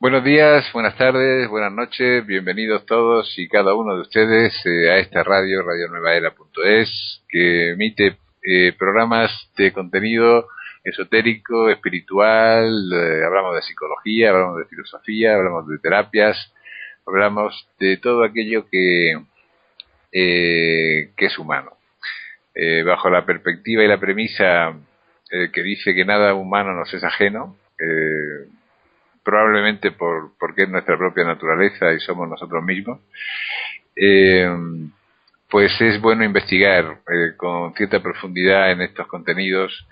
Buenos días, buenas tardes, buenas noches, bienvenidos todos y cada uno de ustedes a esta radio, radionuevaera.es, que emite programas de contenido esotérico, espiritual, hablamos de psicología, hablamos de filosofía, hablamos de terapias, hablamos de todo aquello que es humano. Bajo la perspectiva y la premisa que dice que nada humano nos es ajeno, probablemente porque es nuestra propia naturaleza y somos nosotros mismos, eh, pues es bueno investigar con cierta profundidad en estos contenidos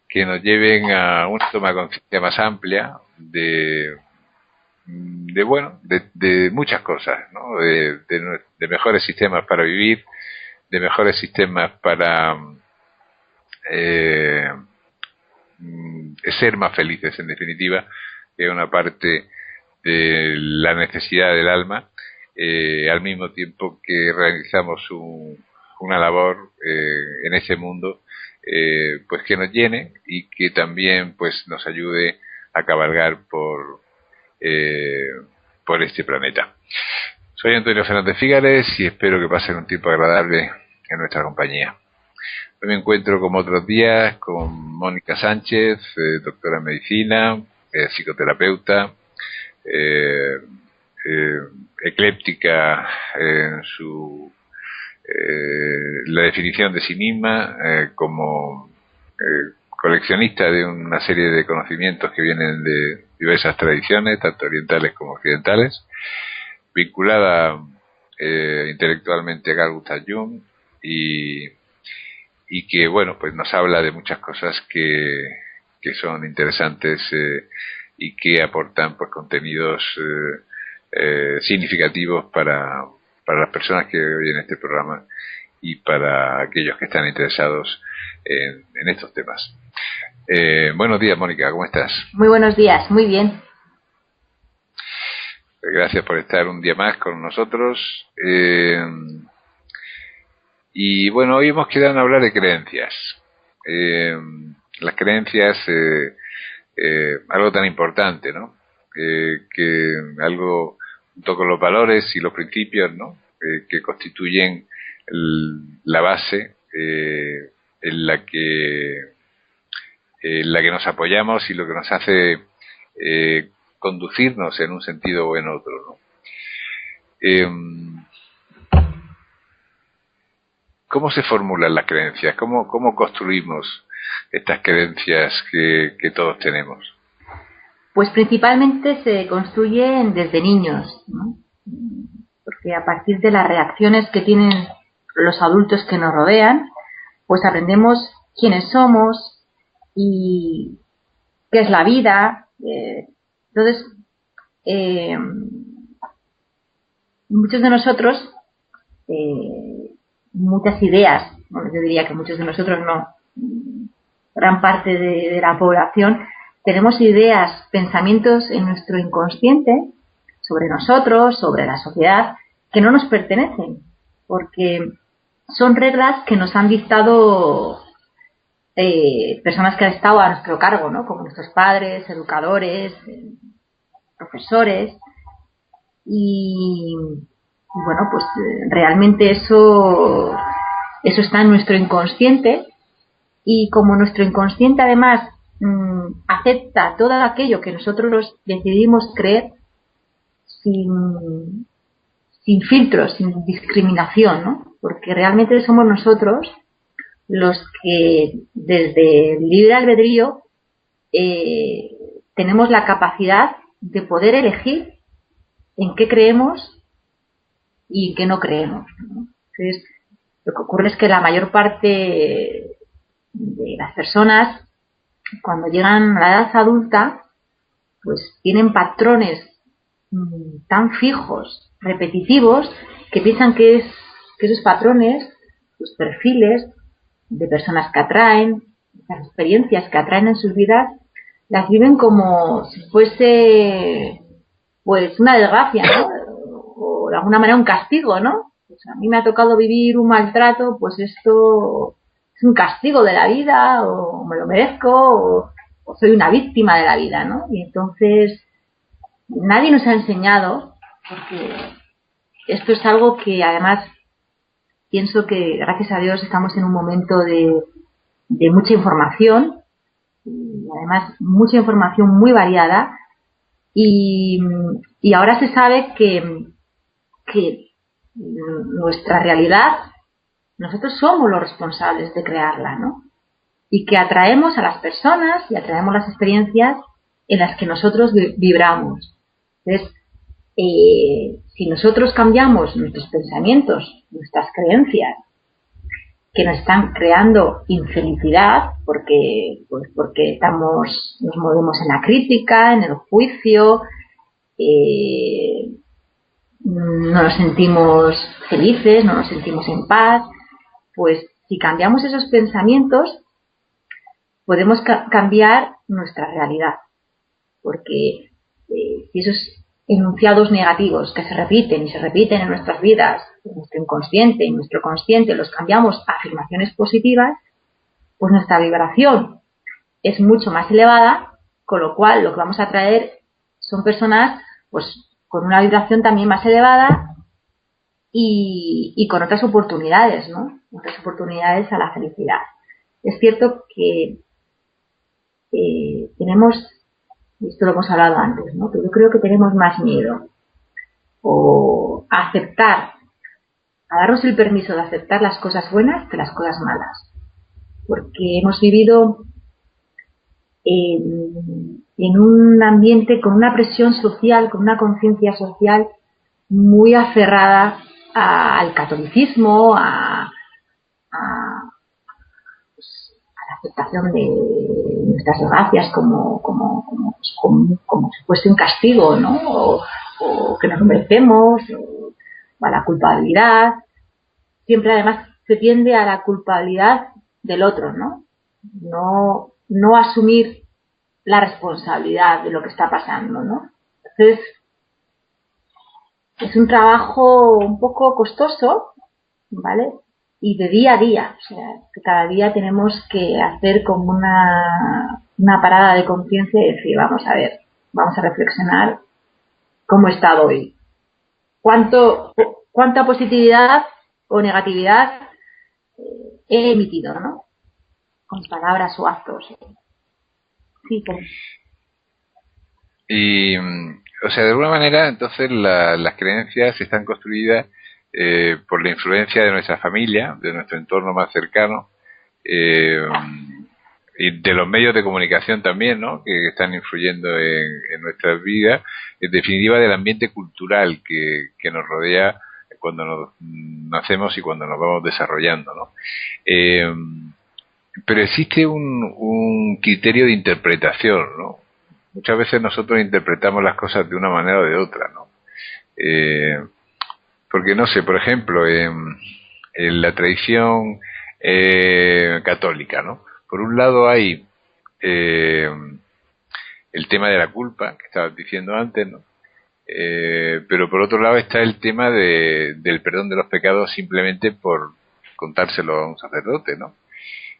que nos lleven a una toma de conciencia más amplia de muchas cosas, ¿no? De mejores sistemas para vivir, de mejores sistemas para eh, ser más felices, en definitiva, que es una parte de la necesidad del alma, al mismo tiempo que realizamos una labor en ese mundo, pues que nos llene y que también pues nos ayude a cabalgar eh, por este planeta. Soy Antonio Fernández Fígares y espero que pasen un tiempo agradable en nuestra compañía. Hoy me encuentro como otros días con Mónica Sánchez, doctora en medicina, psicoterapeuta, eh, eh, ecléptica en la definición de sí misma, como coleccionista de una serie de conocimientos que vienen de diversas tradiciones, tanto orientales como occidentales, vinculada intelectualmente a Carl Gustav Jung y que bueno, pues nos habla de muchas cosas que son interesantes y que aportan pues contenidos significativos para las personas que oyen este programa y para aquellos que están interesados en estos temas. Buenos días, Mónica, ¿cómo estás? Muy buenos días, muy bien. Gracias por estar un día más con nosotros. Y bueno, hoy hemos quedado en hablar de creencias. Las creencias, algo tan importante, ¿no? Que algo junto con los valores y los principios, ¿no? Que constituyen la base en la que nos apoyamos y lo que nos hace conducirnos en un sentido o en otro, ¿no? ¿Cómo se formulan las creencias? ¿Cómo construimos estas creencias que todos tenemos? Pues principalmente se construyen desde niños, ¿no? Porque a partir de las reacciones que tienen los adultos que nos rodean, pues aprendemos quiénes somos y qué es la vida. Entonces, muchos de nosotros, muchas ideas, bueno, yo diría que muchos de nosotros no, gran parte de la población, tenemos ideas, pensamientos en nuestro inconsciente sobre nosotros, sobre la sociedad, que no nos pertenecen, porque son reglas que nos han dictado personas que han estado a nuestro cargo, ¿no? Como nuestros padres, educadores, profesores, y bueno, pues realmente eso está en nuestro inconsciente, y como nuestro inconsciente además acepta todo aquello que nosotros decidimos creer sin filtros, sin discriminación, ¿no? Porque realmente somos nosotros los que desde el libre albedrío tenemos la capacidad de poder elegir en qué creemos y en qué no creemos, ¿no? Entonces, lo que ocurre es que la mayor parte de las personas, cuando llegan a la edad adulta, pues tienen patrones tan fijos, repetitivos, que piensan que esos patrones, sus perfiles de personas que atraen, las experiencias que atraen en sus vidas, las viven como si fuese pues una desgracia, ¿no? O de alguna manera un castigo, ¿no? Pues a mí me ha tocado vivir un maltrato, pues esto es un castigo de la vida, o me lo merezco, o soy una víctima de la vida, ¿no? Y entonces nadie nos ha enseñado, porque esto es algo que además pienso que gracias a Dios estamos en un momento de mucha información, y además mucha información muy variada, y ahora se sabe que nuestra realidad, nosotros somos los responsables de crearla, ¿no? Y que atraemos a las personas y atraemos las experiencias en las que nosotros vibramos. Entonces, si nosotros cambiamos nuestros pensamientos, nuestras creencias, que nos están creando infelicidad, porque nos movemos en la crítica, en el juicio, no nos sentimos felices, no nos sentimos en paz, pues si cambiamos esos pensamientos, podemos cambiar nuestra realidad, porque si esos enunciados negativos que se repiten y se repiten en nuestras vidas, en nuestro inconsciente, en nuestro consciente, los cambiamos a afirmaciones positivas, pues nuestra vibración es mucho más elevada, con lo cual lo que vamos a atraer son personas pues con una vibración también más elevada y con otras oportunidades, ¿no? Otras oportunidades a la felicidad. Es cierto que tenemos, esto lo hemos hablado antes, ¿no? Pero yo creo que tenemos más miedo a aceptar, a darnos el permiso de aceptar las cosas buenas que las cosas malas, porque hemos vivido en un ambiente con una presión social, con una conciencia social muy aferrada al catolicismo, a la aceptación de nuestras desgracias como si fuese un castigo, ¿no? O que nos lo merecemos, o a la culpabilidad. Siempre además se tiende a la culpabilidad del otro, ¿no? No asumir la responsabilidad de lo que está pasando, ¿no? Entonces, es un trabajo un poco costoso, ¿vale? Y de día a día, o sea, que cada día tenemos que hacer como una parada de conciencia y decir, vamos a ver, vamos a reflexionar cómo he estado hoy. ¿Cuánta positividad o negatividad he emitido, ¿no? Con palabras o actos. Sí, pues. Y, o sea, de alguna manera, entonces las creencias están construidas por la influencia de nuestra familia, de nuestro entorno más cercano, y de los medios de comunicación también, ¿no? Que están influyendo en nuestras vidas, en definitiva del ambiente cultural que nos rodea cuando nos nacemos y cuando nos vamos desarrollando, ¿no? Pero existe un criterio de interpretación, ¿no? Muchas veces nosotros interpretamos las cosas de una manera o de otra, ¿no? Porque no sé, por ejemplo, en la tradición católica, ¿no? Por un lado hay el tema de la culpa, que estabas diciendo antes, ¿no? Pero por otro lado está el tema del perdón de los pecados simplemente por contárselo a un sacerdote, ¿no?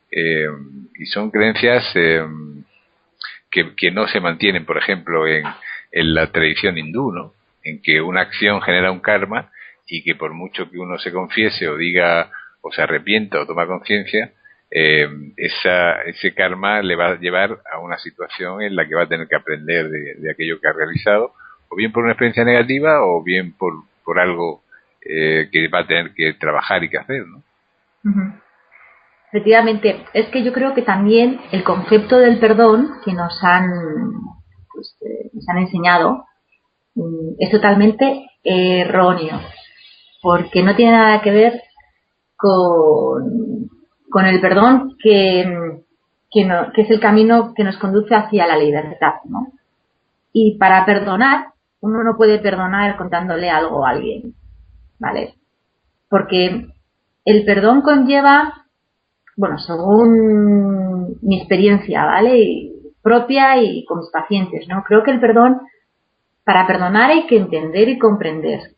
Y son creencias que no se mantienen, por ejemplo, en la tradición hindú, ¿no? En que una acción genera un karma y que por mucho que uno se confiese o diga o se arrepienta o toma conciencia, ese karma le va a llevar a una situación en la que va a tener que aprender de aquello que ha realizado, o bien por una experiencia negativa o bien por algo que va a tener que trabajar y que hacer, ¿no? Uh-huh. Efectivamente, es que yo creo que también el concepto del perdón que nos han enseñado es totalmente erróneo, porque no tiene nada que ver con el perdón que es el camino que nos conduce hacia la libertad, ¿no? Y para perdonar, uno no puede perdonar contándole algo a alguien, ¿vale? Porque el perdón conlleva, bueno, según mi experiencia, ¿vale? Propia y con mis pacientes, ¿no? Creo que el perdón, para perdonar hay que entender y comprender.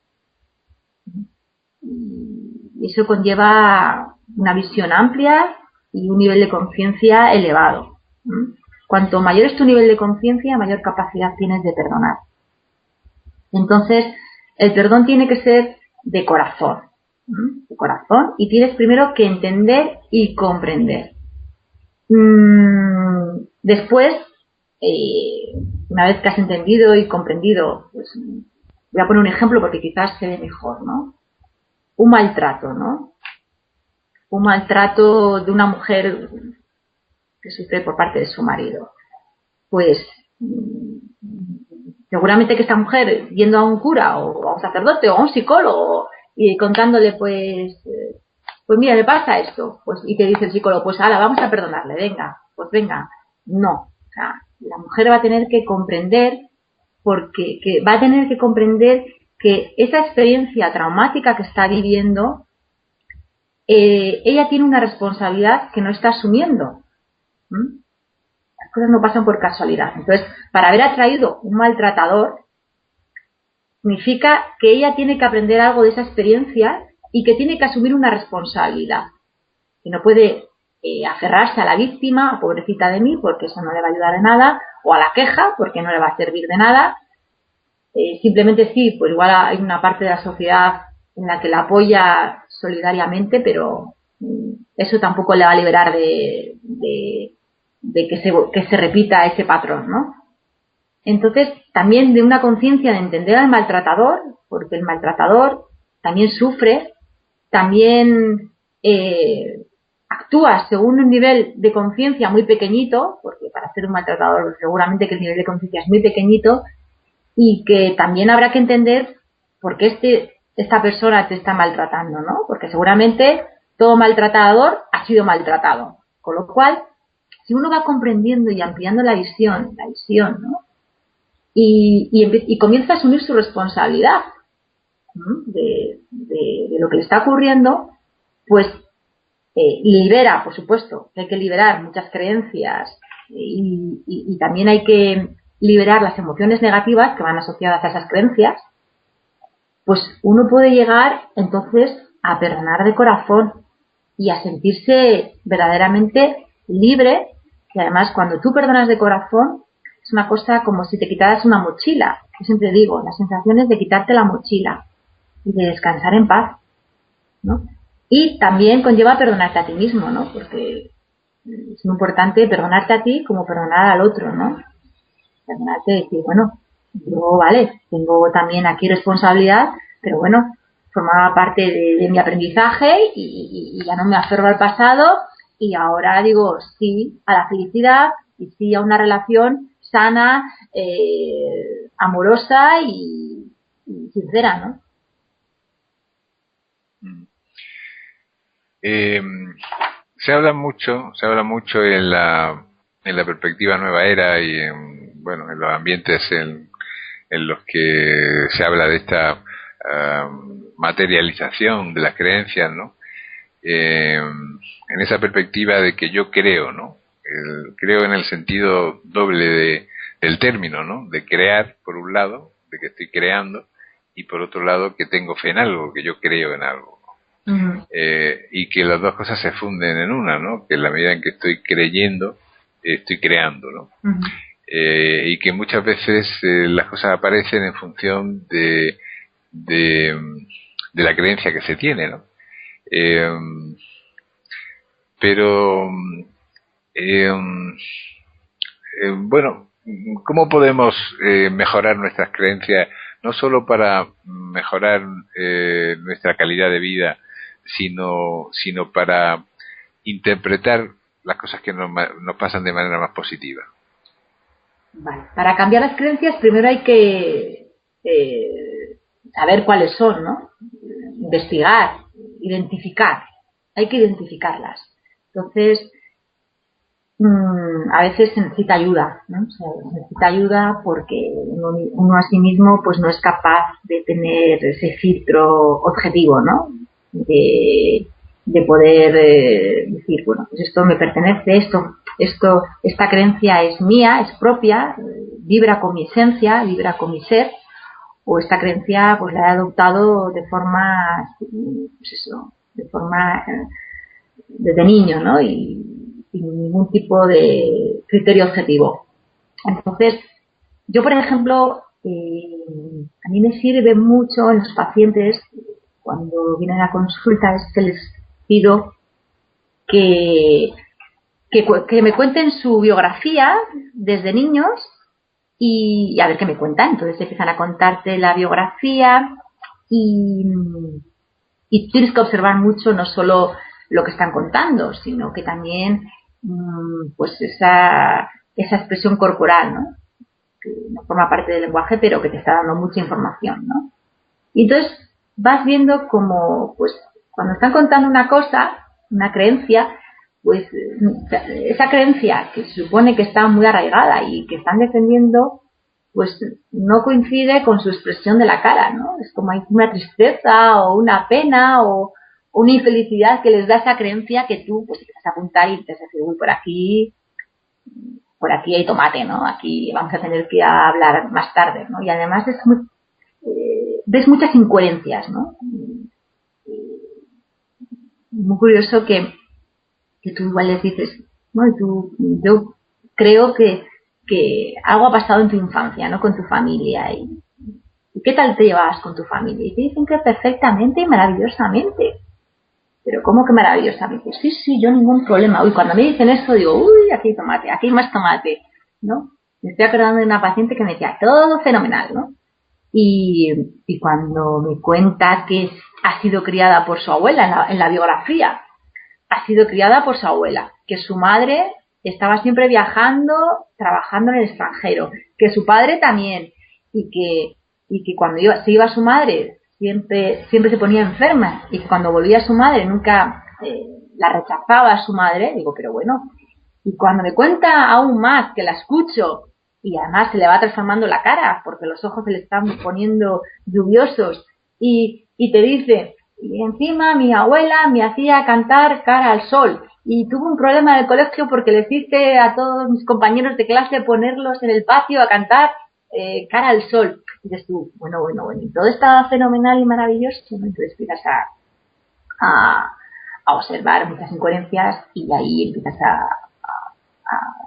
Y eso conlleva una visión amplia y un nivel de conciencia elevado. Cuanto mayor es tu nivel de conciencia, mayor capacidad tienes de perdonar. Entonces, el perdón tiene que ser de corazón, ¿m? De corazón, y tienes primero que entender y comprender. Después, una vez que has entendido y comprendido, pues voy a poner un ejemplo porque quizás se ve mejor, ¿no? Un maltrato, ¿no? Un maltrato de una mujer que sufre por parte de su marido. Pues seguramente que esta mujer, yendo a un cura o a un sacerdote o a un psicólogo y contándole, pues mira, me pasa esto, pues, y te dice el psicólogo, pues ala, vamos a perdonarle, venga, pues venga, no. O sea, la mujer va a tener que comprender, va a tener que comprender que esa experiencia traumática que está viviendo, ella tiene una responsabilidad que no está asumiendo. Las cosas no pasan por casualidad. Entonces, para haber atraído un maltratador, significa que ella tiene que aprender algo de esa experiencia y que tiene que asumir una responsabilidad. Que no puede aferrarse a la víctima, pobrecita de mí, porque eso no le va a ayudar de nada, o a la queja, porque no le va a servir de nada. Simplemente sí, pues igual hay una parte de la sociedad en la que la apoya solidariamente, pero eso tampoco le va a liberar de que se repita ese patrón, ¿no? Entonces, también de una conciencia de entender al maltratador, porque el maltratador también sufre, también actúa según un nivel de conciencia muy pequeñito, porque para ser un maltratador seguramente que el nivel de conciencia es muy pequeñito, y que también habrá que entender por qué esta persona te está maltratando, ¿no? Porque seguramente todo maltratador ha sido maltratado. Con lo cual, si uno va comprendiendo y ampliando la visión, ¿no? Y comienza a asumir su responsabilidad, ¿no? de lo que le está ocurriendo, pues libera, por supuesto, que hay que liberar muchas creencias y también hay que liberar las emociones negativas que van asociadas a esas creencias. Pues uno puede llegar entonces a perdonar de corazón y a sentirse verdaderamente libre. Y además, cuando tú perdonas de corazón, es una cosa como si te quitaras una mochila. Yo siempre digo, la sensación es de quitarte la mochila y de descansar en paz, ¿no? Y también conlleva perdonarte a ti mismo, ¿no? Porque es muy importante perdonarte a ti como perdonar al otro, ¿no? Perdonarte y decir, bueno, yo, vale, tengo también aquí responsabilidad, pero bueno, formaba parte de mi aprendizaje y ya no me aferro al pasado y ahora digo sí a la felicidad y sí a una relación sana, amorosa y sincera, ¿no? Se habla mucho en la perspectiva nueva era y en los ambientes en los que se habla de esta materialización de las creencias, ¿no? En esa perspectiva de que yo creo, ¿no? Creo en el sentido doble del término, ¿no? De crear, por un lado, de que estoy creando, y por otro lado, que tengo fe en algo, que yo creo en algo. Uh-huh. Y que las dos cosas se funden en una, ¿no? Que en la medida en que estoy creyendo, estoy creando, ¿no? Uh-huh. Y que muchas veces las cosas aparecen en función de la creencia que se tiene, ¿no? Pero bueno, ¿cómo podemos mejorar nuestras creencias? No solo para mejorar nuestra calidad de vida, sino para interpretar las cosas que nos pasan de manera más positiva. Vale. Para cambiar las creencias, primero hay que saber cuáles son, ¿no? Investigar, identificar. Hay que identificarlas. Entonces, a veces se necesita ayuda, ¿no? O sea, se necesita ayuda porque uno a sí mismo pues no es capaz de tener ese filtro objetivo, ¿no? De poder decir, bueno, pues esto me pertenece, esta creencia es mía, es propia, vibra con mi esencia, vibra con mi ser, o esta creencia pues la he adoptado de forma, pues eso, de forma desde niño, ¿no? Y sin ningún tipo de criterio objetivo. Entonces, yo, por ejemplo, a mí me sirve mucho en los pacientes cuando vienen a consulta, es que les pido que me cuenten su biografía desde niños y a ver qué me cuentan. Entonces empiezan a contarte la biografía y tienes que observar mucho no solo lo que están contando, sino que también pues esa expresión corporal, ¿no? Que no forma parte del lenguaje, pero que te está dando mucha información, ¿no? Y entonces vas viendo como, pues, cuando están contando una cosa, una creencia, pues esa creencia que se supone que está muy arraigada y que están defendiendo, pues no coincide con su expresión de la cara, ¿no? Es como hay una tristeza o una pena o una infelicidad que les da esa creencia que tú, pues, te vas a apuntar y te vas a decir, uy, por aquí hay tomate, ¿no? Aquí vamos a tener que hablar más tarde, ¿no? Y además es ves muchas incoherencias, ¿no? Muy curioso que tú igual les dices, no, yo creo que algo ha pasado en tu infancia, ¿no? Con tu familia y ¿qué tal te llevas con tu familia? Y te dicen que perfectamente y maravillosamente. Pero ¿cómo que maravillosamente? Sí, yo ningún problema. Uy, cuando me dicen esto digo, uy, aquí hay tomate, aquí hay más tomate, ¿no? Me estoy acordando de una paciente que me decía, todo fenomenal, ¿no? Y cuando me cuenta que ha sido criada por su abuela en la biografía, ha sido criada por su abuela, que su madre estaba siempre viajando, trabajando en el extranjero, que su padre también, y que cuando se iba su madre siempre se ponía enferma, y que cuando volvía su madre nunca la rechazaba a su madre. Digo, pero bueno, y cuando me cuenta aún más, que la escucho, y además se le va transformando la cara, porque los ojos se le están poniendo lluviosos, y te dice, y encima mi abuela me hacía cantar Cara al Sol, y tuve un problema en el colegio porque le hice a todos mis compañeros de clase ponerlos en el patio a cantar Cara al Sol. Y dices tú, bueno, y todo está fenomenal y maravilloso, ¿no? Entonces empiezas a observar muchas incoherencias y ahí empiezas a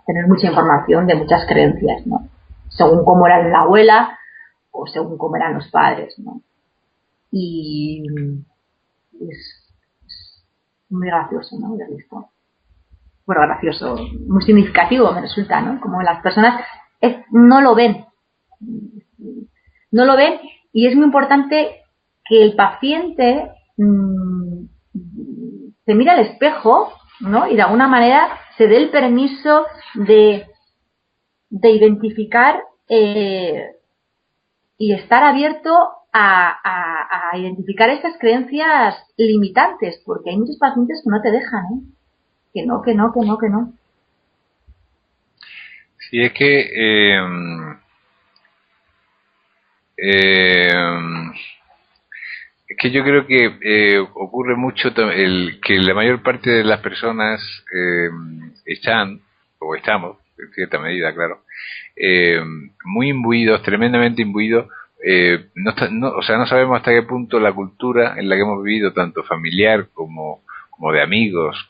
tener mucha información de muchas creencias, ¿no? Según cómo era la abuela o según cómo eran los padres, ¿no? Y es muy gracioso, ¿no? Ver esto. Bueno, gracioso, muy significativo me resulta, ¿no? Como las personas no lo ven. No lo ven y es muy importante que el paciente se mire al espejo, ¿no? Y de alguna manera se dé el permiso de identificar y estar abierto a identificar estas creencias limitantes, porque hay muchos pacientes que no te dejan, ¿eh? Que no. Sí, es que es que yo creo que ocurre mucho que la mayor parte de las personas están, o estamos, en cierta medida, claro, eh, muy imbuidos, tremendamente imbuidos. O sea, no sabemos hasta qué punto la cultura en la que hemos vivido, tanto familiar como de amigos,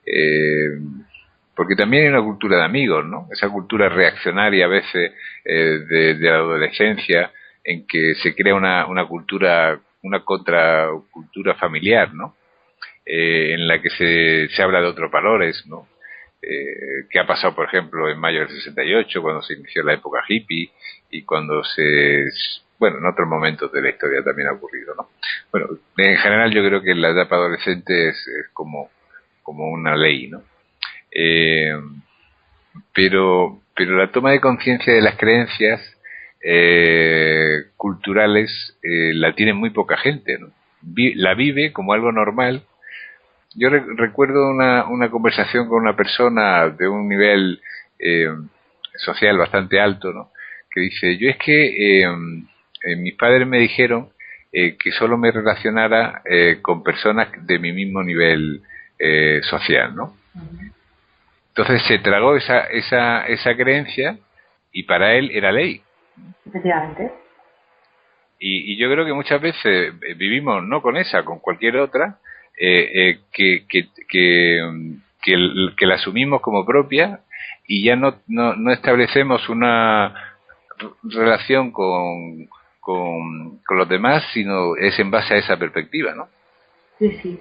eh, porque también hay una cultura de amigos, ¿no? Esa cultura reaccionaria a veces de la adolescencia, en que se crea una cultura, una contracultura familiar, ¿no? En la que se habla de otros valores, ¿no? Que ha pasado, por ejemplo, en mayo del 68, cuando se inició la época hippie, y cuando bueno, en otros momentos de la historia también ha ocurrido, ¿no? Bueno, en general yo creo que la etapa adolescente es como una ley, ¿no? Eh, pero la toma de conciencia de las creencias culturales la tiene muy poca gente, ¿no? La vive como algo normal. Yo recuerdo una conversación con una persona de un nivel eh, social bastante alto, ¿no? Que dice, yo es que mis padres me dijeron que solo me relacionara con personas de mi mismo nivel social, ¿no? Entonces se tragó esa creencia y para él era ley. Efectivamente. Y yo creo que muchas veces vivimos no con esa, con cualquier otra, que la asumimos como propia y ya no establecemos una relación con con los demás, sino es en base a esa perspectiva, ¿no? Sí, sí.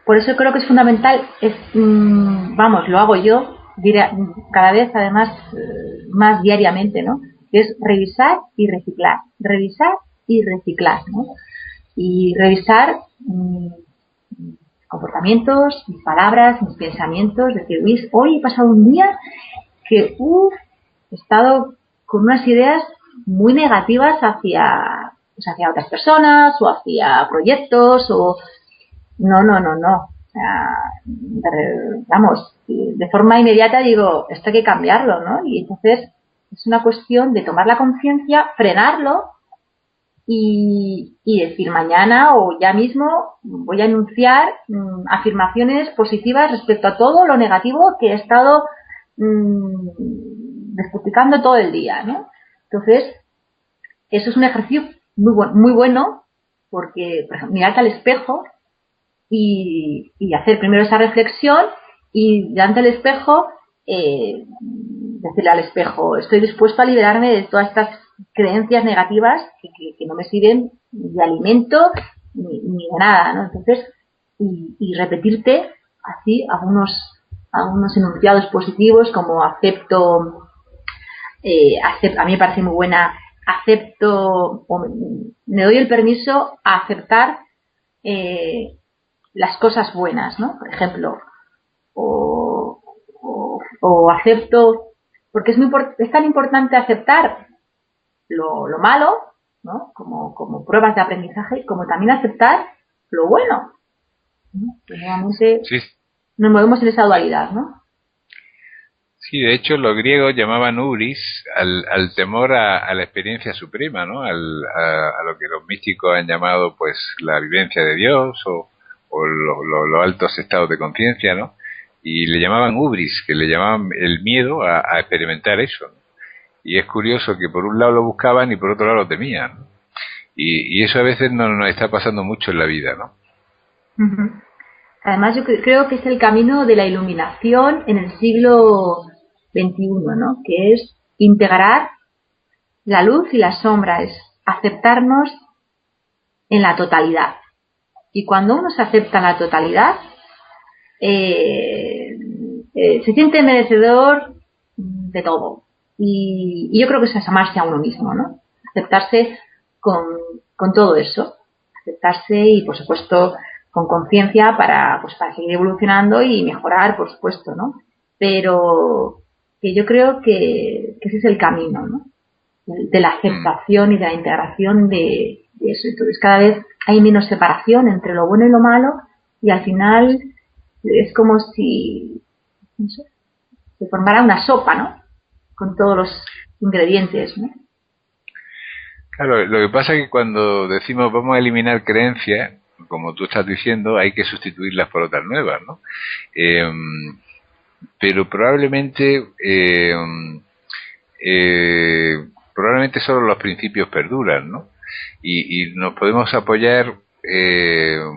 Por eso creo que es fundamental, vamos, lo hago yo cada vez, además, más diariamente, ¿no? Es revisar y reciclar, ¿no? Y revisar comportamientos, mis palabras, mis pensamientos, decir, Luis, hoy he pasado un día que he estado con unas ideas muy negativas hacia otras personas o hacia proyectos o no. O sea, vamos, de forma inmediata digo, esto hay que cambiarlo, ¿no? Y entonces es una cuestión de tomar la conciencia, frenarlo y decir mañana o ya mismo voy a enunciar afirmaciones positivas respecto a todo lo negativo que he estado despotricando todo el día, ¿no? Entonces, eso es un ejercicio muy bueno porque, por ejemplo, mirarte al espejo y hacer primero esa reflexión y delante del espejo decirle al espejo, estoy dispuesto a liberarme de todas estas creencias negativas que no me sirven ni de alimento ni de nada, ¿no? Entonces, y repetirte así algunos enunciados positivos como acepto, a mí me parece muy buena, me doy el permiso a aceptar las cosas buenas, ¿no? Por ejemplo, o acepto, porque es tan importante aceptar lo malo, ¿no? Como pruebas de aprendizaje, como también aceptar lo bueno, ¿no? Que nuevamente Sí. nos movemos en esa dualidad, ¿no? Sí, de hecho los griegos llamaban ubris al temor a la experiencia suprema, ¿no? A lo que los místicos han llamado pues la vivencia de Dios o los altos estados de conciencia, ¿no? Y le llamaban ubris, que le llamaban el miedo a experimentar eso, ¿no? Y es curioso que por un lado lo buscaban y por otro lado lo temían, ¿no? Y eso a veces nos está pasando mucho en la vida, ¿no? Uh-huh. Además yo creo que es el camino de la iluminación en el siglo XXI, ¿no? Que es integrar la luz y la sombra, es aceptarnos en la totalidad. Y cuando uno se acepta en la totalidad, se siente merecedor de todo. Y yo creo que eso es amarse a uno mismo, ¿no? Aceptarse con todo eso. Aceptarse y, por supuesto, con conciencia para seguir evolucionando y mejorar, por supuesto, ¿no? Pero que yo creo que ese es el camino, ¿no? De la aceptación y de la integración de eso. Entonces cada vez hay menos separación entre lo bueno y lo malo y al final es como si, no sé, se formara una sopa, ¿no? Con todos los ingredientes, ¿no? Claro, lo que pasa es que cuando decimos vamos a eliminar creencias, como tú estás diciendo, hay que sustituirlas por otras nuevas, ¿no? Pero probablemente solo los principios perduran, ¿no? Y nos podemos apoyar,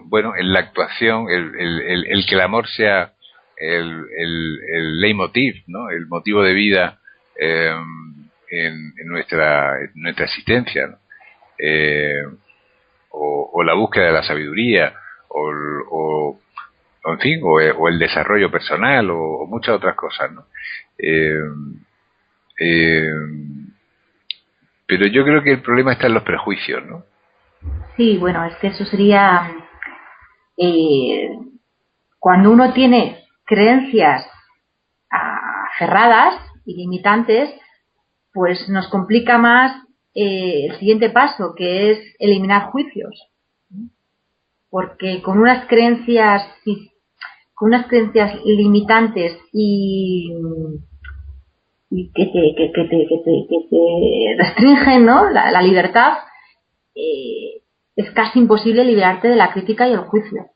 bueno, en la actuación, el que el amor sea el leitmotiv, ¿no? El motivo de vida en nuestra existencia, ¿no? O la búsqueda de la sabiduría, en fin, o el desarrollo personal, o muchas otras cosas, ¿no? Pero yo creo que el problema está en los prejuicios, ¿no? Sí, bueno, es que eso sería cuando uno tiene creencias aferradas y limitantes, pues nos complica más el siguiente paso, que es eliminar juicios. Porque con unas creencias limitantes y que te restringen, ¿no? la libertad, es casi imposible liberarte de la crítica y el juicio.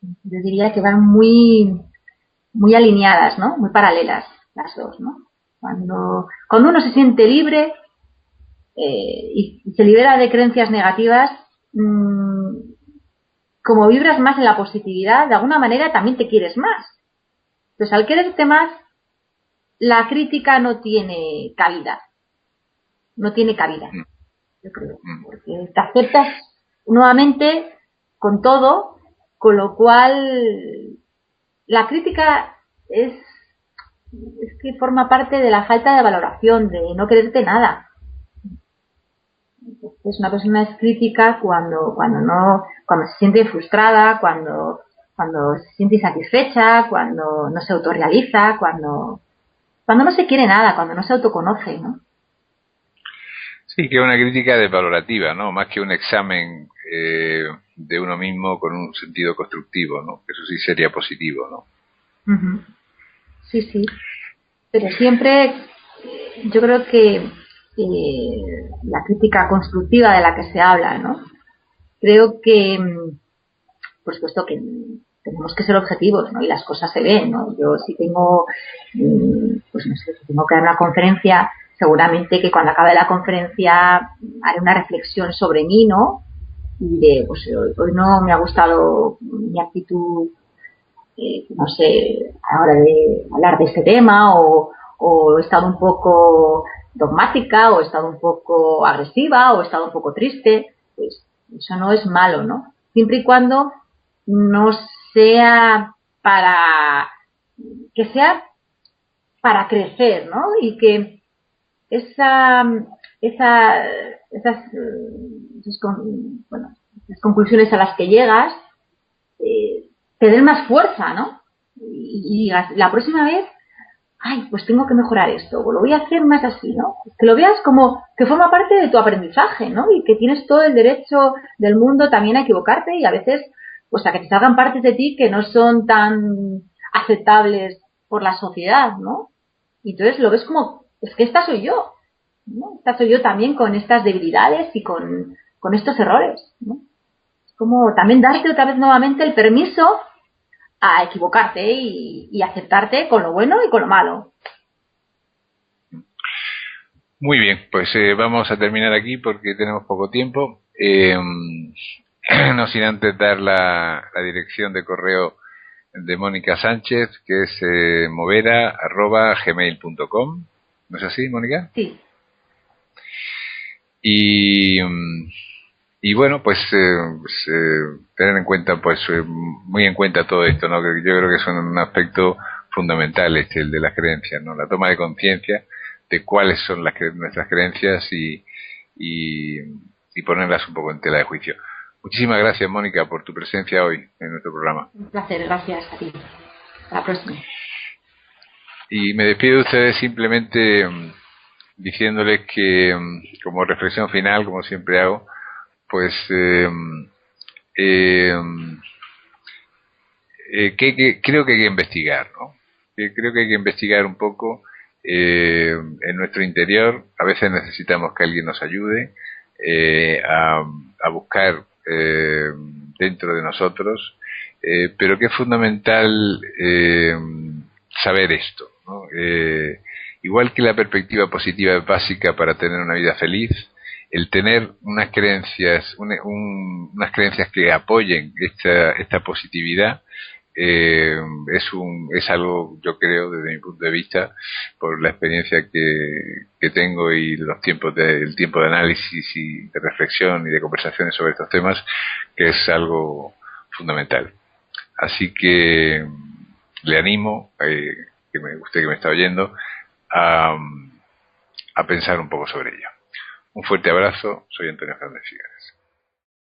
Yo diría que van muy alineadas, ¿no? Muy paralelas las dos, ¿no? Cuando uno se siente libre y se libera de creencias negativas, como vibras más en la positividad, de alguna manera también te quieres más. Entonces, al quererte más, la crítica no tiene cabida. No tiene cabida. yo creo, porque te aceptas nuevamente con todo, con lo cual la crítica es que forma parte de la falta de valoración, de no quererte nada. Entonces, una persona es crítica cuando se siente frustrada, cuando se siente insatisfecha, cuando no se autorrealiza, cuando no se quiere nada, cuando no se autoconoce, ¿no? Sí, que es una crítica desvalorativa, ¿no? Más que un examen de uno mismo con un sentido constructivo, ¿no? Eso sí sería positivo, ¿no? Uh-huh. Sí, sí. Pero siempre yo creo que la crítica constructiva de la que se habla, ¿no? Creo que, por supuesto, que tenemos que ser objetivos, ¿no? Y las cosas se ven, ¿no? Yo si tengo, pues no sé, si tengo que dar una conferencia, seguramente que cuando acabe la conferencia haré una reflexión sobre mí, ¿no? Y de, pues hoy no me ha gustado mi actitud, no sé, a la hora de hablar de este tema, o he estado un poco dogmática, o he estado un poco agresiva, o he estado un poco triste. Pues eso no es malo, ¿no? Siempre y cuando no sea para que sea para crecer, ¿no? Y que esa esa esas, bueno, las conclusiones a las que llegas te den más fuerza, ¿no? Y digas, la próxima vez, ay, pues tengo que mejorar esto, o lo voy a hacer más así, ¿no? Que lo veas como que forma parte de tu aprendizaje, ¿no? Y que tienes todo el derecho del mundo también a equivocarte y a veces, pues a que te salgan partes de ti que no son tan aceptables por la sociedad, ¿no? Y entonces lo ves como, es que esta soy yo, ¿no? Esta soy yo también con estas debilidades y con estos errores, ¿no? Es como también darte otra vez nuevamente el permiso a equivocarte y aceptarte con lo bueno y con lo malo. Muy bien, pues vamos a terminar aquí porque tenemos poco tiempo. No sin antes dar la dirección de correo de Mónica Sánchez, que es movera@gmail.com. ¿No es así, Mónica? Sí. Y bueno, pues, tener en cuenta, pues muy en cuenta todo esto, ¿no? Que yo creo que es un aspecto fundamental, el de las creencias, ¿no? La toma de conciencia de cuáles son nuestras creencias y ponerlas un poco en tela de juicio. Muchísimas gracias, Mónica, por tu presencia hoy en nuestro programa. Un placer, gracias a ti. Hasta la próxima. Y me despido de ustedes simplemente diciéndoles que, como reflexión final, como siempre hago, pues que creo que hay que investigar, ¿no? Que creo que hay que investigar un poco en nuestro interior. A veces necesitamos que alguien nos ayude a buscar dentro de nosotros, pero que es fundamental saber esto, ¿no? Igual que la perspectiva positiva es básica para tener una vida feliz, el tener unas creencias, unas creencias que apoyen esta positividad es algo, yo creo, desde mi punto de vista, por la experiencia que tengo y el tiempo de análisis y de reflexión y de conversaciones sobre estos temas, que es algo fundamental. Así que le animo, usted que me está oyendo, a pensar un poco sobre ello. Un fuerte abrazo, soy Antonio Fernández Figueres.